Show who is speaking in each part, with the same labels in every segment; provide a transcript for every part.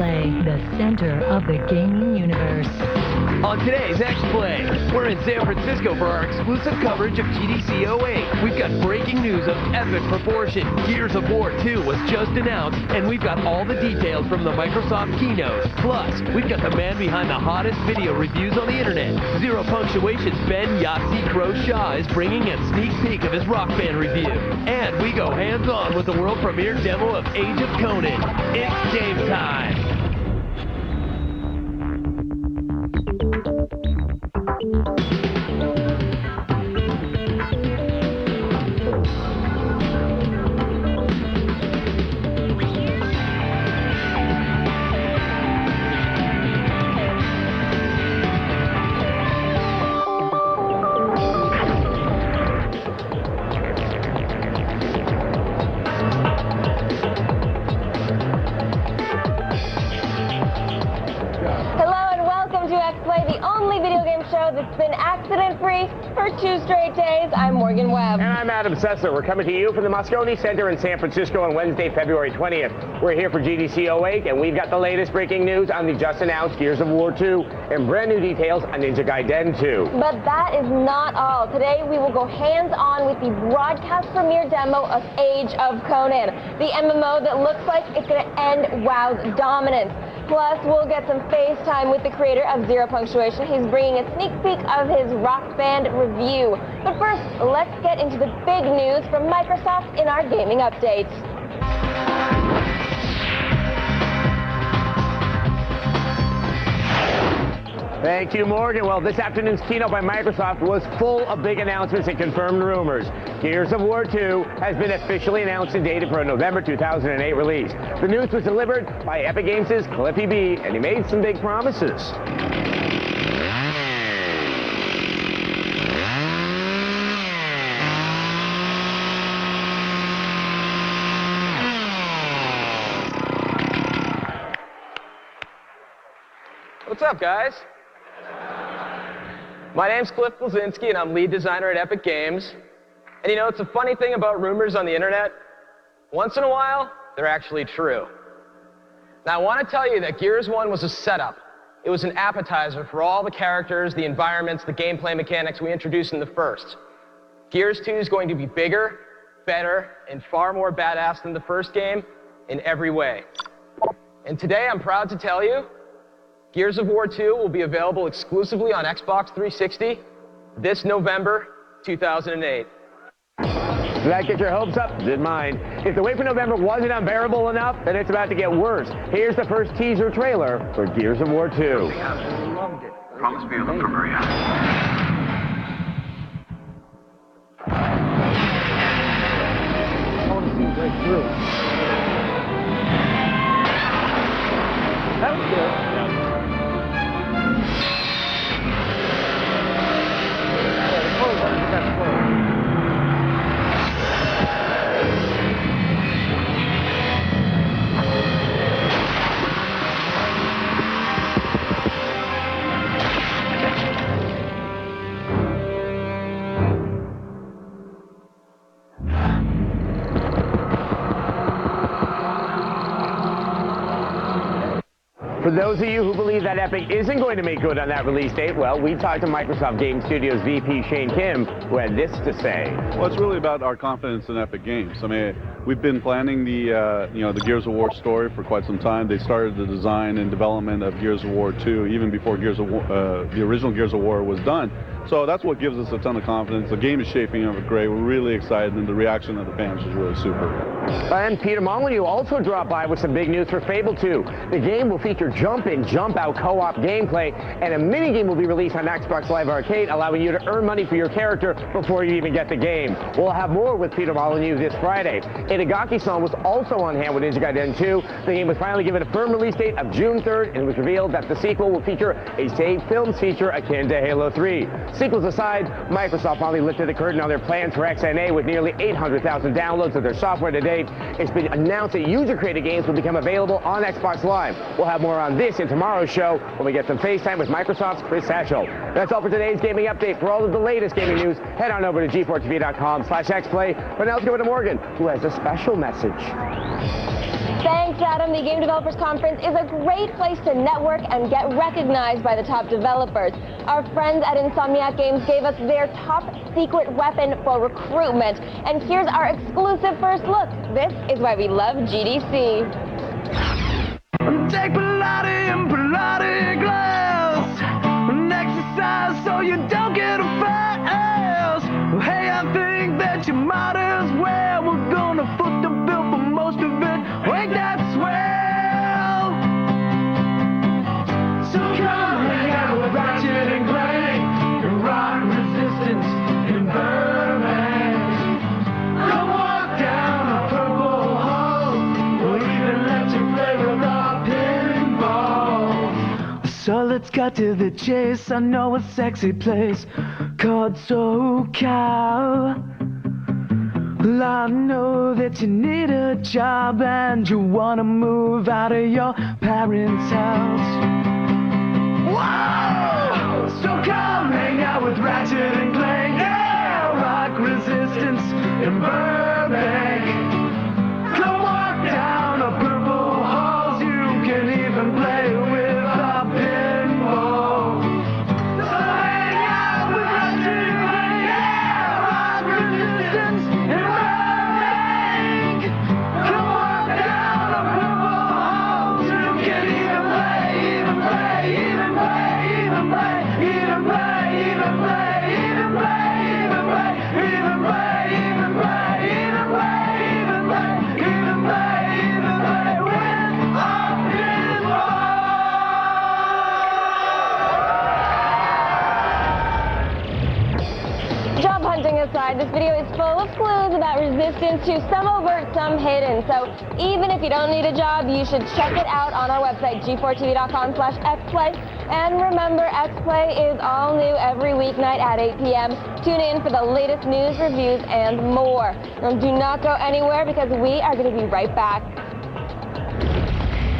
Speaker 1: X-Play, the center of the gaming universe.
Speaker 2: On today's X-Play, we're in San Francisco for our exclusive coverage of GDC 08. We've got breaking news of epic proportion. Gears of War 2 was just announced, and we've got all the details from the Microsoft keynote. Plus, we've got the man behind the hottest video reviews on the internet. Zero Punctuation's Ben Yahtzee Crow Shaw is bringing a sneak peek of his Rock Band review. And we go hands-on with the world premiere demo of Age of Conan. It's game time.
Speaker 3: That's been accident-free for 2 straight days. I'm Morgan Webb.
Speaker 4: And I'm Adam Sessler. We're coming to you from the Moscone Center in San Francisco on Wednesday, February 20th. We're here for GDC 08, and we've got the latest breaking news on the just-announced Gears of War 2 and brand new details on Ninja Gaiden 2.
Speaker 3: But that is not all. Today, we will go hands-on with the broadcast premiere demo of Age of Conan, the MMO that looks like it's going to end WoW's dominance. Plus, we'll get some FaceTime with the creator of Zero Punctuation. He's bringing a sneak peek of his Rock Band review. But first, let's get into the big news from Microsoft in our gaming update.
Speaker 4: Thank you, Morgan. Well, this afternoon's keynote by Microsoft was full of big announcements and confirmed rumors. Gears of War 2 has been officially announced and dated for a November 2008 release. The news was delivered by Epic Games' Cliffy B, and he made some big promises.
Speaker 5: What's up, guys? My name's Cliff Blazinski, and I'm lead designer at Epic Games. And you know, it's a funny thing about rumors on the internet. Once in a while, they're actually true. Now, I want to tell you that Gears 1 was a setup. It was an appetizer for all the characters, the environments, the gameplay mechanics we introduced in the first. Gears 2 is going to be bigger, better, and far more badass than the first game in every way. And today, I'm proud to tell you, Gears of War 2 will be available exclusively on Xbox 360 this November 2008.
Speaker 4: Did that get your hopes up? Did mine. If the wait for November wasn't unbearable enough, then it's about to get worse. Here's the first teaser trailer for Gears of War 2.
Speaker 6: Promise me you'll look for Maria.
Speaker 4: I want to see right through. That was good. For those of you who believe that Epic isn't going to make good on that release date, well, we talked to Microsoft Game Studios VP Shane Kim, who had this to say.
Speaker 7: Well, it's really about our confidence in Epic Games. I mean, we've been planning the Gears of War story for quite some time. They started the design and development of Gears of War 2 even before Gears of War, the original Gears of War was done. So that's what gives us a ton of confidence. The game is shaping up great. We're really excited, and the reaction of the fans is really super.
Speaker 4: And Peter Molyneux also dropped by with some big news for Fable 2. The game will feature jump-in, jump-out co-op gameplay, and a mini-game will be released on Xbox Live Arcade, allowing you to earn money for your character before you even get the game. We'll have more with Peter Molyneux this Friday. Itagaki-san was also on hand with Ninja Gaiden 2. The game was finally given a firm release date of June 3rd, and it was revealed that the sequel will feature a saved films feature akin to Halo 3. Sequels aside, Microsoft finally lifted the curtain on their plans for XNA with nearly 800,000 downloads of their software to date. It's been announced that user-created games will become available on Xbox Live. We'll have more on this in tomorrow's show when we get some FaceTime with Microsoft's Chris Satchel. That's all for today's gaming update. For all of the latest gaming news, head on over to g4tv.com/xplay. But now let's go to Morgan, who has a special message.
Speaker 3: Thanks, Adam. The Game Developers Conference is a great place to network and get recognized by the top developers. Our friends at Insomniac Games gave us their top secret weapon for recruitment. And here's our exclusive first look. This is why we love GDC.
Speaker 2: Take Pilates and Pilates glass. Exercise so you don't get a fat ass. Hey, I think that you might as well. We're gonna foot the bill for most of it. Ain't that swell? So come hang out with Ratchet and Clank and rock resistance in Burbank. Go walk down a purple hole. We'll even let you play with our pinball. So let's cut to the chase. I know a sexy place called SoCal. Well, I know that you need a job and you wanna move out of your parents' house. Whoa! So come hang out with Ratchet and Clank. Yeah, rock resistance in Burbank. Come walk down a purple halls. You can even play with a pinball. So hang out with Ratchet and Clank. Yeah, rock resistance in Burbank. Come walk down a purple halls. You can even play, even play, even play, even play, even play, even play, even play, even play, even play, even play, even play, even play, even play, even play with a pinball.
Speaker 3: Job hunting aside, this video is full of clues about resistance to some overt, some hidden. So even if you don't need a job, you should check it out on our website, g4tv.com/xplay. And remember, XPlay is all new every weeknight at 8 p.m. Tune in for the latest news, reviews, and more. And do not go anywhere because we are going to be right back.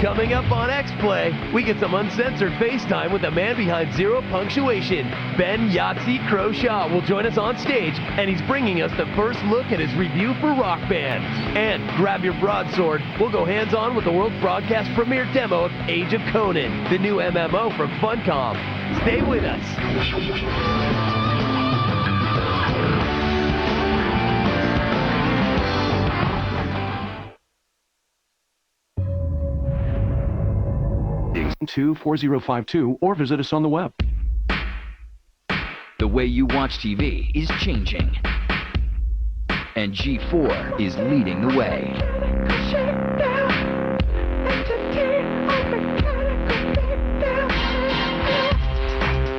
Speaker 2: Coming up on XPlay, we get some uncensored FaceTime with the man behind Zero Punctuation. Ben Yahtzee Croshaw will join us on stage, and he's bringing us the first look at his review for Rock Band. And grab your broadsword, we'll go hands-on with the world's broadcast premiere demo of Age of Conan, the new MMO from Funcom. Stay with us.
Speaker 8: To 4052 or visit us on the web.
Speaker 9: The way you watch TV is changing, and G4 is leading the way.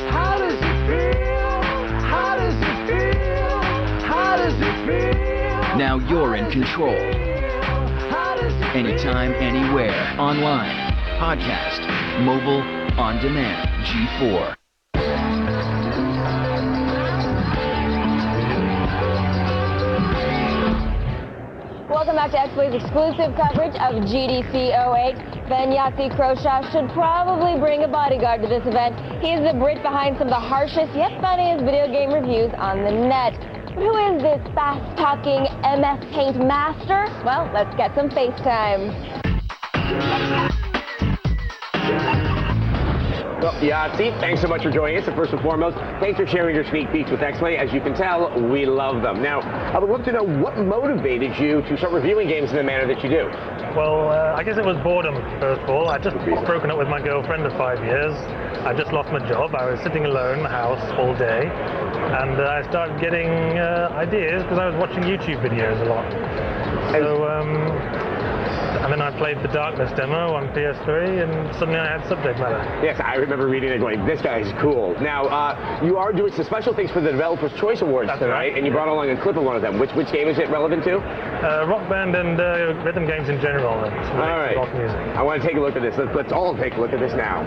Speaker 2: How does it feel? How does it feel? How does it feel?
Speaker 9: Now you're in control. Anytime, anywhere, online, podcast, mobile, on demand, G4.
Speaker 3: Welcome back to XPlay's exclusive coverage of GDC 08. Ben Yahtzee Croshaw should probably bring a bodyguard to this event. He's the Brit behind some of the harshest yet funniest video game reviews on the net. But who is this fast-talking MS Paint master? Well, let's get some FaceTime.
Speaker 4: Well, Yahtzee, thanks so much for joining us. And first and foremost, thanks for sharing your sneak peeks with XPlay. As you can tell, we love them. Now, I would love to know what motivated you to start reviewing games in the manner that you do.
Speaker 10: Well, I guess it was boredom, first of all. I'd just broken up with my girlfriend of 5 years. I just lost my job. I was sitting alone in the house all day. And I started getting ideas because I was watching YouTube videos a lot. So, and then I played the Darkness demo on PS3, and suddenly I had subject matter.
Speaker 4: Yes, I remember reading it going, this guy's cool. Now, you are doing some special things for the Developers' Choice Awards tonight, right. And you brought along a clip of one of them. Which game is it relevant to?
Speaker 10: Rock band and rhythm games in general. All
Speaker 4: right.
Speaker 10: Rock music.
Speaker 4: I want to take a look at this. Let's all take a look at this now.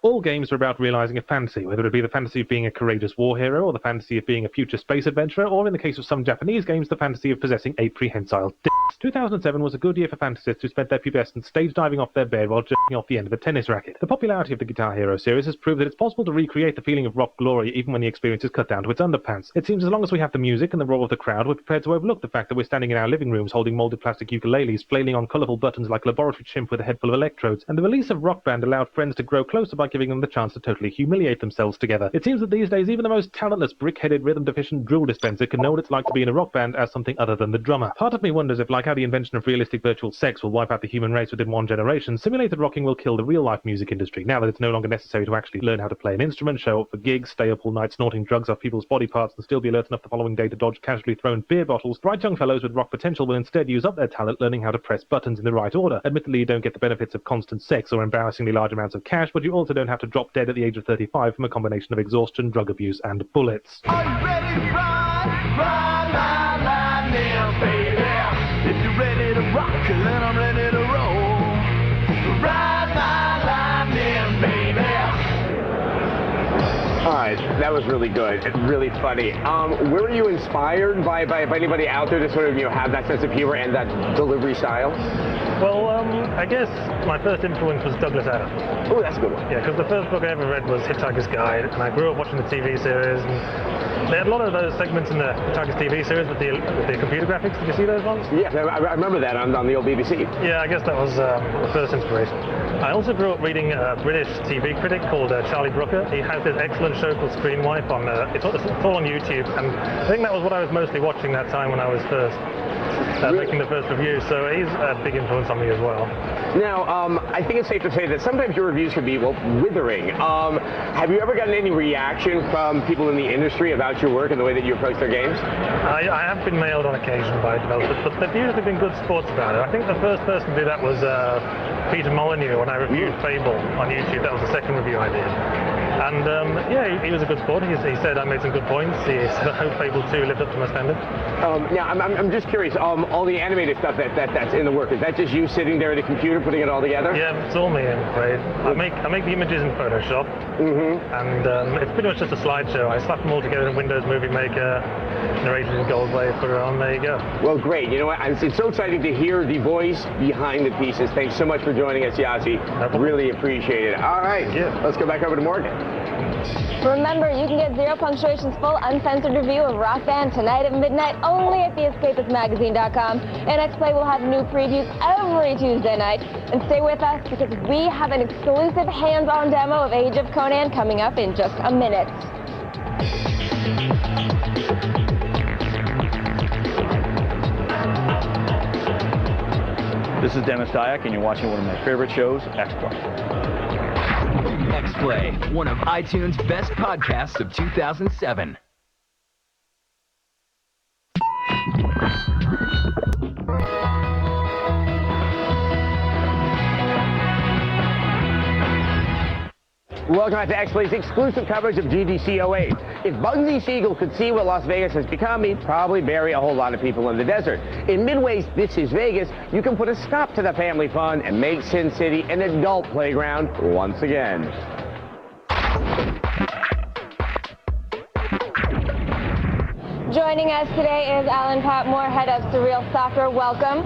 Speaker 11: All games are about realizing a fantasy, whether it be the fantasy of being a courageous war hero, or the fantasy of being a future space adventurer, or in the case of some Japanese games, the fantasy of possessing a prehensile dick. 2007 was a good year for fantasists who spent their pubescence stage diving off their bed while jerking off the end of a tennis racket. The popularity of the Guitar Hero series has proved that it's possible to recreate the feeling of rock glory even when the experience is cut down to its underpants. It seems as long as we have the music and the roar of the crowd, we're prepared to overlook the fact that we're standing in our living rooms holding molded plastic ukuleles, flailing on colourful buttons like a laboratory chimp with a head full of electrodes, and the release of Rock Band allowed friends to grow closer by giving them the chance to totally humiliate themselves together. It seems that these days even the most talentless, brick-headed, rhythm-deficient drill dispenser can know what it's like to be in a rock band as something other than the drummer. Part of me wonders if, like how the invention of realistic virtual sex will wipe out the human race within one generation, simulated rocking will kill the real-life music industry, now that it's no longer necessary to actually learn how to play an instrument, show up for gigs, stay up all night snorting drugs off people's body parts, and still be alert enough the following day to dodge casually thrown beer bottles. Bright young fellows with rock potential will instead use up their talent learning how to press buttons in the right order. Admittedly, you don't get the benefits of constant sex or embarrassingly large amounts of cash, but you also don't have to drop dead at the age of 35 from a combination of exhaustion, drug abuse, and bullets.
Speaker 2: Are you ready to ride? Ride my line now, baby. If you're ready to rock, then I'm ready to roll. Ride my line now, baby.
Speaker 4: All right, that was really good. Really funny. Were you inspired by anybody out there to sort of have that sense of humor and that delivery style?
Speaker 10: Well, I guess my first influence was Douglas Adams.
Speaker 4: Oh, that's a good one.
Speaker 10: Yeah, because the first book I ever read was Hitchhiker's Guide, and I grew up watching the TV series, and they had a lot of those segments in the Hitchhiker's TV series with the computer graphics. Did you see those ones?
Speaker 4: Yeah, I remember that on the old BBC.
Speaker 10: Yeah, I guess that was the first inspiration. I also grew up reading a British TV critic called Charlie Brooker. He has this excellent show called Screen Wipe on, it's all on YouTube, and I think that was what I was mostly watching that time when I was first making the first review, so he's a big influence on me as well.
Speaker 4: Now, I think it's safe to say that sometimes your reviews can be, well, withering. Have you ever gotten any reaction from people in the industry about your work and the way that you approach their games?
Speaker 10: I have been mailed on occasion by developers, but they've usually been good sports about it. I think the first person to do that was Peter Molyneux when I reviewed Fable on YouTube. That was the second review I did. And yeah, he was a good sport. He said I made some good points. He said I hope Fable 2 lived up to my standard.
Speaker 4: Now, I'm just curious, all the animated stuff that's in the work, is that just you sitting there at a computer putting it all together?
Speaker 10: Yeah, it's all me, I'm afraid. I make the images in Photoshop, and it's pretty much just a slideshow. I slap them all together in Windows Movie Maker, narrated in gold wave, put it on, there you go.
Speaker 4: Well, great. You know what? It's so exciting to hear the voice behind the pieces. Thanks so much for joining us, Yossi. Really appreciate it. All right, let's go back over to Morgan.
Speaker 3: Remember, you can get Zero Punctuation's full uncensored review of Rock Band tonight at midnight only at theescapistmagazine.com. And Play will have new previews every Tuesday night. And stay with us because we have an exclusive hands-on demo of Age of Conan coming up in just a minute.
Speaker 12: This is Dennis Dyack, and you're watching one of my favorite shows, X-Play.
Speaker 9: X-Play, one of iTunes' best podcasts of 2007.
Speaker 4: Welcome back to X-Play's exclusive coverage of GDC 08. If Bugsy Siegel could see what Las Vegas has become, he'd probably bury a whole lot of people in the desert. In Midway's This Is Vegas, you can put a stop to the family fun and make Sin City an adult playground once again.
Speaker 3: Joining us today is Alan Patmore, head of Surreal Soccer. Welcome.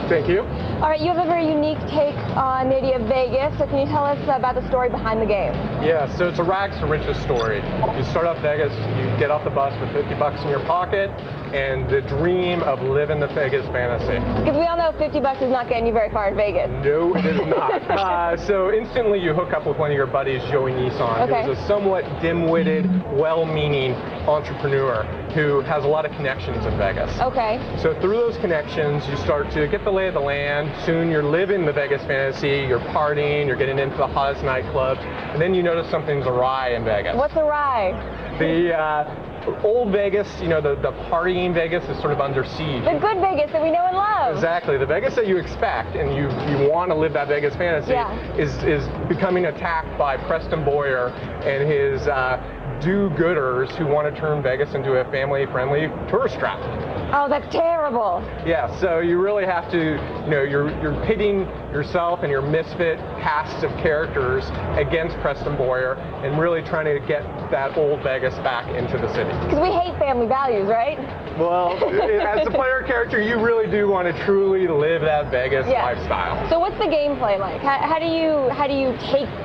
Speaker 13: Thank you.
Speaker 3: All right, you have a very unique take on the idea of Vegas, so can you tell us about the story behind the game?
Speaker 13: Yeah, so it's a rags to riches story. You start off Vegas, you get off the bus with 50 bucks in your pocket, and the dream of living the Vegas fantasy.
Speaker 3: Because we all know 50 bucks is not getting you very far in Vegas.
Speaker 13: No, it is not. So instantly you hook up with one of your buddies, Joey Nissan, who's a somewhat dim-witted, well-meaning entrepreneur who has a lot of connections in Vegas.
Speaker 3: Okay.
Speaker 13: So through those connections, you start to get the lay of the land. Soon you're living the Vegas fantasy, you're partying, you're getting into the hottest nightclubs, and then you notice something's awry in Vegas.
Speaker 3: What's awry?
Speaker 13: The old Vegas, you know, the partying Vegas is sort of under siege.
Speaker 3: The good Vegas that we know and love.
Speaker 13: Exactly. The Vegas that you expect and you want to live that Vegas fantasy is becoming attacked by Preston Boyer and his do-gooders who want to turn Vegas into a family-friendly tourist trap.
Speaker 3: Oh, that's terrible.
Speaker 13: Yeah, so you really have to, you know, you're pitting yourself and your misfit casts of characters against Preston Boyer and really trying to get that old Vegas back into the city.
Speaker 3: Because we hate family values, right?
Speaker 13: Well, as a player character, you really do want to truly live that Vegas lifestyle.
Speaker 3: So what's the gameplay like? How do you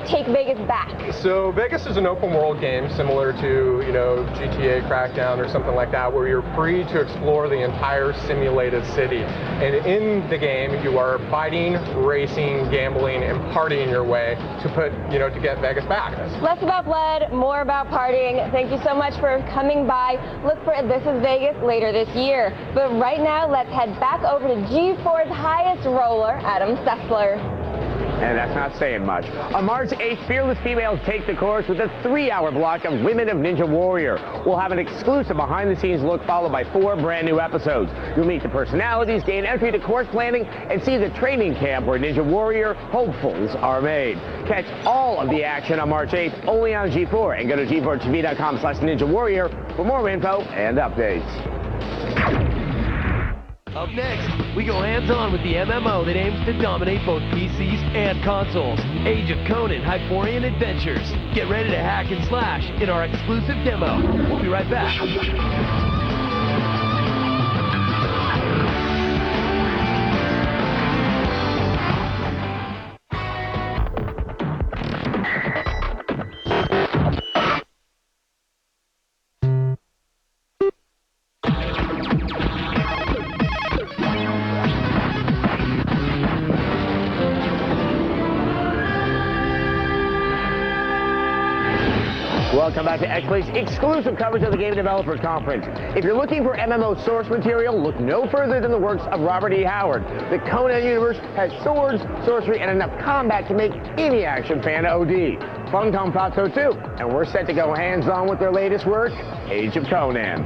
Speaker 3: take Vegas back?
Speaker 13: So Vegas is an open world game similar to, you know, GTA Crackdown or something like that, where you're free to explore the entire simulated city. And in the game, you are fighting, racing, gambling, and partying your way to get Vegas back.
Speaker 3: Less about blood, more about partying. Thank you so much for coming by. Look for This Is Vegas later this year. But right now, let's head back over to G4's highest roller, Adam Sessler.
Speaker 4: And that's not saying much. On March 8th, fearless females take the course with a 3-hour block of Women of Ninja Warrior. We'll have an exclusive behind-the-scenes look followed by 4 brand new episodes. You'll meet the personalities, gain entry to course planning, and see the training camp where Ninja Warrior hopefuls are made. Catch all of the action on March 8th only on G4, and go to g4tv.com/Ninja Warrior for more info and updates.
Speaker 2: Up next, we go hands-on with the MMO that aims to dominate both PCs and consoles. Age of Conan Hyperion Adventures. Get ready to hack and slash in our exclusive demo. We'll be right back.
Speaker 4: Welcome back to XPlay's exclusive coverage of the Game Developers Conference. If you're looking for MMO source material, look no further than the works of Robert E. Howard. The Conan universe has swords, sorcery, and enough combat to make any action fan OD. Funcom thought so too, and we're set to go hands-on with their latest work, Age of Conan.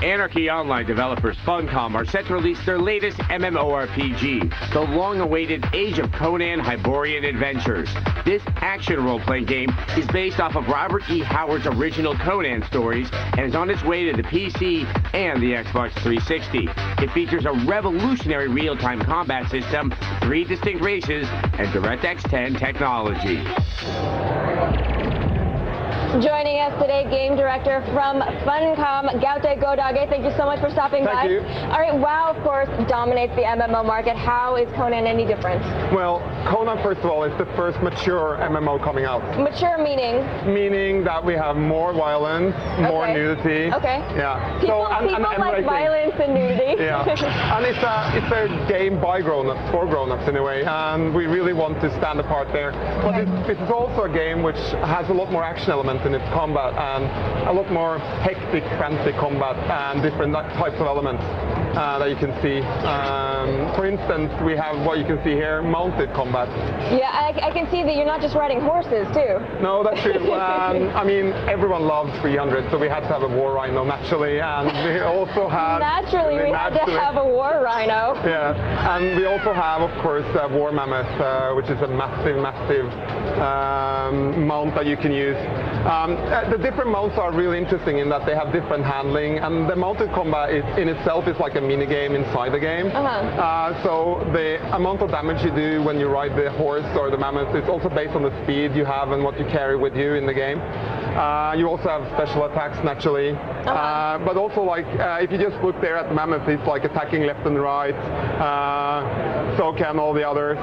Speaker 4: Anarchy Online developers Funcom are set to release their latest MMORPG, the long-awaited Age of Conan Hyperion Adventures. This action role-playing game is based off of Robert E. Howard's original Conan stories and is on its way to the PC and the Xbox 360. It features a revolutionary real-time combat system, 3 distinct races, and DirectX 10 technology.
Speaker 3: Joining us today, game director from Funcom, Gaute Godage. Thank you so much for stopping by.
Speaker 13: Thank you.
Speaker 3: All right, WoW, of course, dominates the MMO market. How is Conan any different?
Speaker 13: Well, Conan, first of all, is the first mature MMO coming out.
Speaker 3: Mature meaning?
Speaker 13: Meaning that we have more violence, more nudity.
Speaker 3: Okay.
Speaker 13: Yeah.
Speaker 3: People like violence and nudity.
Speaker 13: Yeah. And it's a game by grown-ups, for grown-ups in a way, and we really want to stand apart there. But it's also a game which has a lot more action elements in its combat and a lot more hectic, frantic combat and different types of elements that you can see. For instance, we have what you can see here, mounted combat.
Speaker 3: Yeah, I can see that you're not just riding horses too.
Speaker 13: No, that's true. I mean, everyone loves 300, so we had to have a war rhino naturally, and we also have...
Speaker 3: Naturally, we had to have a war rhino.
Speaker 13: Yeah, and we also have, of course, war mammoth, which is a massive mount that you can use. The different mounts are really interesting in that they have different handling, and the mounted combat in itself is like a mini game inside the game. So the amount of damage you do when you ride the horse or the mammoth is also based on the speed you have and what you carry with you in the game. You also have special attacks naturally, but also like if you just look there at the mammoth, it's like attacking left and right. So can all the others.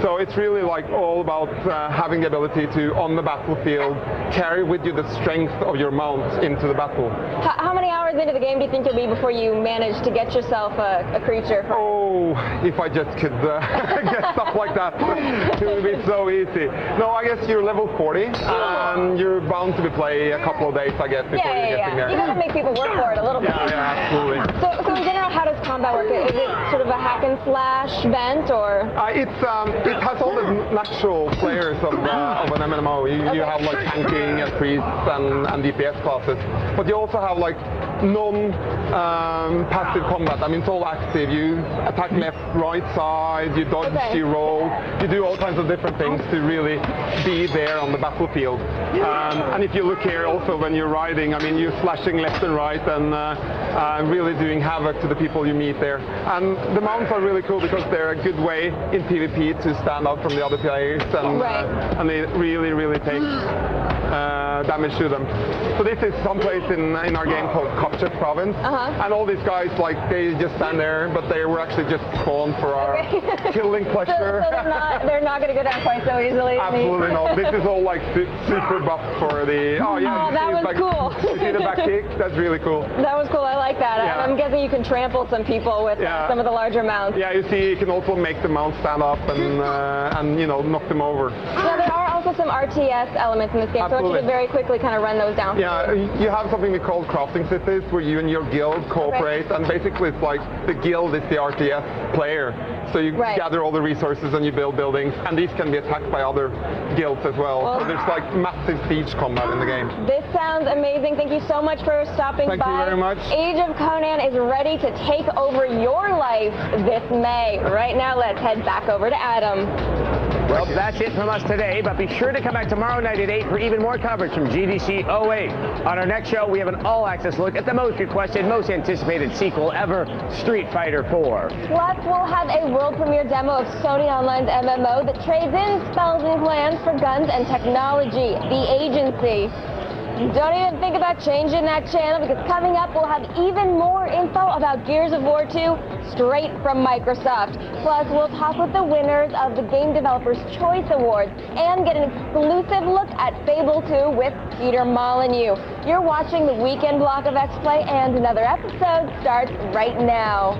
Speaker 13: So it's really like all about having the ability to, on the battlefield, carry with you the strength of your mount into the battle.
Speaker 3: How many hours into the game do you think you'll be before you manage to get yourself a creature?
Speaker 13: Oh, if I just could get stuff like that, it would be so easy. No, I guess you're level 40, and you're bound to be playing a couple of days, I guess, before you're getting there.
Speaker 3: You gotta make people work for it a little bit.
Speaker 13: Yeah, absolutely.
Speaker 3: So in general, how does combat work? Is it sort of a hack and slash bent, or?
Speaker 13: It has all the natural players of an MMO. You have like tanking and priests and DPS classes, but you also have like non-passive combat. I mean, it's all active. You attack left, right side, you dodge, you roll, you do all kinds of different things to really be there on the battlefield. And if you look here also when you're riding, I mean, you're slashing left and right and really doing havoc to the people you meet there. And the mounts are really cool because they're a good way in PvP to stand out from the other players, and they really, really take damage to them. So this is someplace in our game called Kapchak province, and all these guys, like, they just stand there, but they were actually just spawned for our killing pleasure.
Speaker 3: So they're not going to go down quite so easily.
Speaker 13: Absolutely not. This is all like super buff for the. Oh yeah.
Speaker 3: Oh, that was cool.
Speaker 13: You see the back kick? That's really cool.
Speaker 3: That was cool. I like that.
Speaker 13: Yeah.
Speaker 3: I'm guessing you can trample some people with some of the larger mounts.
Speaker 13: Yeah, you see, you can also make the mount stand up and you know, knock them over.
Speaker 3: Yeah, there are also some RTS elements in this game, so if you could very quickly kind of run those down.
Speaker 13: Yeah, you have something we call crafting cities, where you and your guild cooperate, and basically it's like the guild is the RTS player. So you gather all the resources and you build buildings, and these can be attacked by other guilds as well. So there's like massive siege combat in the game.
Speaker 3: This sounds amazing. Thank you so much for stopping by.
Speaker 13: Thank you very much.
Speaker 3: Age of Conan is ready to take over your life this May. Right now, let's head back over to Adam.
Speaker 4: Well, that's it from us today, but be sure to come back tomorrow night at 8 for even more coverage from GDC 08. On our next show, we have an all-access look at the most requested, most anticipated sequel ever, Street Fighter 4.
Speaker 3: Plus, we'll have a world premiere demo of Sony Online's MMO that trades in spells and plans for guns and technology, The Agency. Don't even think about changing that channel, because coming up we'll have even more info about Gears of War 2 straight from Microsoft. Plus, we'll talk with the winners of the Game Developers' Choice Awards and get an exclusive look at Fable 2 with Peter Molyneux. You're watching the weekend block of X-Play, and another episode starts right now.